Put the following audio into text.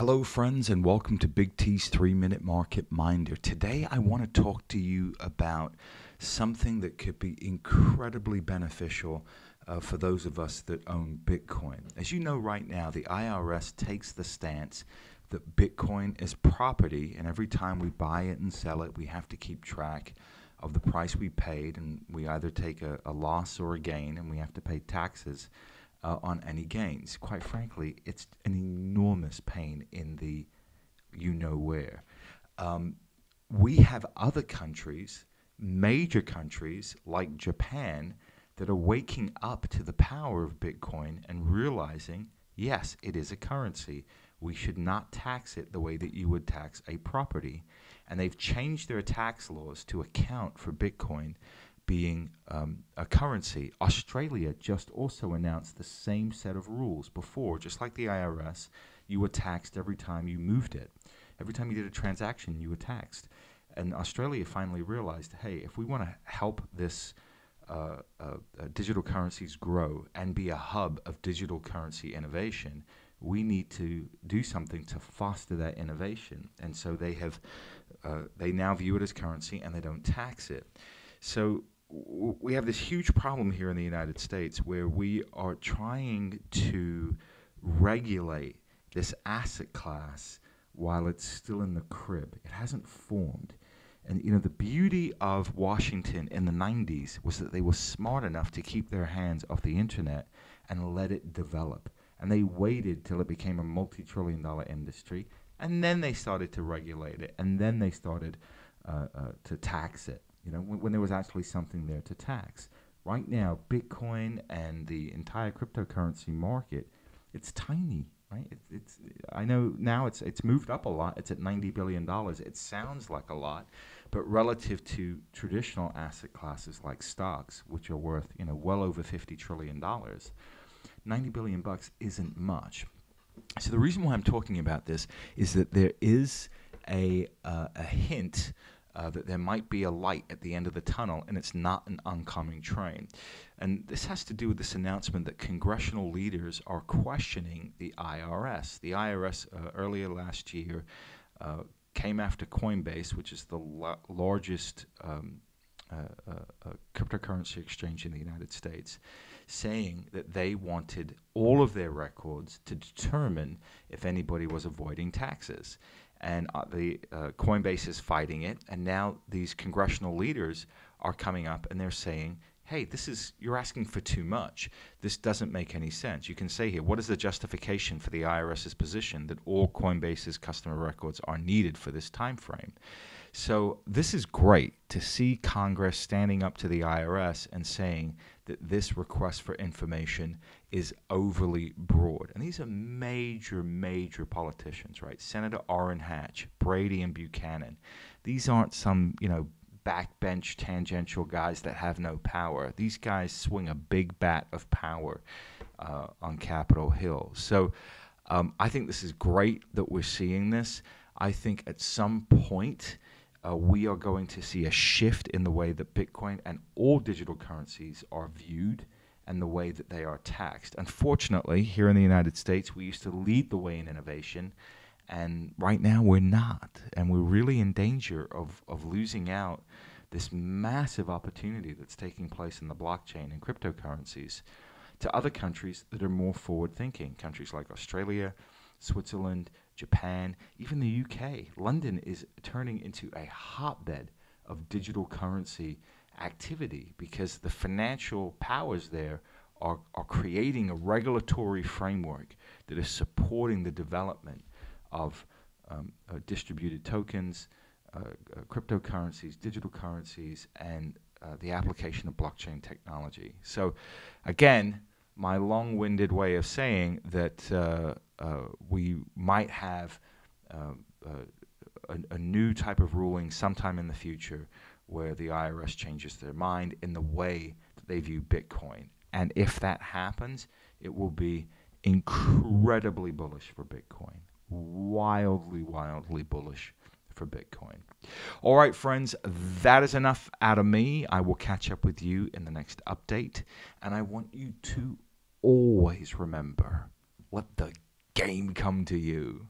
Hello, friends, and welcome to Big T's 3-Minute Market Minder. Today, I want to talk to you about something that could be incredibly beneficial for those of us that own Bitcoin. As you know, right now, the IRS takes the stance that Bitcoin is property, and every time we buy it and sell it, we have to keep track of the price we paid, and we either take a loss or a gain, and we have to pay taxes on any gains. Quite frankly, it's an enormous pain in the you-know-where. We have other countries, major countries like Japan, that are waking up to the power of Bitcoin and realizing, yes, it is a currency. We should not tax it the way that you would tax a property. And they've changed their tax laws to account for Bitcoin being a currency. Australia just also announced the same set of rules before. Just like the IRS, you were taxed every time you moved it. Every time you did a transaction, you were taxed. And Australia finally realized, hey, if we want to help this digital currencies grow and be a hub of digital currency innovation, we need to do something to foster that innovation. And so they now view it as currency and they don't tax it. So we have this huge problem here in the United States where we are trying to regulate this asset class while it's still in the crib. It hasn't formed. And you know, the beauty of Washington in the 90s was that they were smart enough to keep their hands off the internet and let it develop. And they waited till it became a multi-trillion-dollar industry, and then they started to regulate it, and then they started to tax it. You know, when there was actually something there to tax. Right now, Bitcoin and the entire cryptocurrency market, it's tiny, right? I know now it's moved up a lot. It's at $90 billion. It sounds like a lot, but relative to traditional asset classes like stocks, which are worth, you know, well over $50 trillion, 90 billion bucks isn't much. So the reason why I'm talking about this is that there is a hint that there might be a light at the end of the tunnel, and it's not an oncoming train. And this has to do with this announcement that congressional leaders are questioning the IRS. The IRS earlier last year came after Coinbase, which is the largest cryptocurrency exchange in the United States, saying that they wanted all of their records to determine if anybody was avoiding taxes. And Coinbase is fighting it, and now these congressional leaders are coming up and they're saying, hey, you're asking for too much. This doesn't make any sense. You can say here, what is the justification for the IRS's position that all Coinbase's customer records are needed for this time frame? So this is great to see Congress standing up to the IRS and saying that this request for information is overly broad. And these are major, major politicians, right? Senator Orrin Hatch, Brady, and Buchanan. These aren't some, backbench tangential guys that have no power. These guys swing a big bat of power on Capitol Hill. So I think this is great that we're seeing this. I think at some point we are going to see a shift in the way that Bitcoin and all digital currencies are viewed and the way that they are taxed. Unfortunately, here in the United States, we used to lead the way in innovation, and right now we're not. And we're really in danger of losing out this massive opportunity that's taking place in the blockchain and cryptocurrencies to other countries that are more forward-thinking, countries like Australia, Switzerland, Japan, even the UK. London is turning into a hotbed of digital currency activity because the financial powers there are creating a regulatory framework that is supporting the development of distributed tokens, cryptocurrencies, digital currencies, and the application of blockchain technology. So again, my long-winded way of saying that we might have a new type of ruling sometime in the future where the IRS changes their mind in the way that they view Bitcoin. And if that happens, it will be incredibly bullish for Bitcoin. Wildly, wildly bullish for Bitcoin. All right, friends, that is enough out of me. I will catch up with you in the next update. And I want you to always remember, let the game come to you.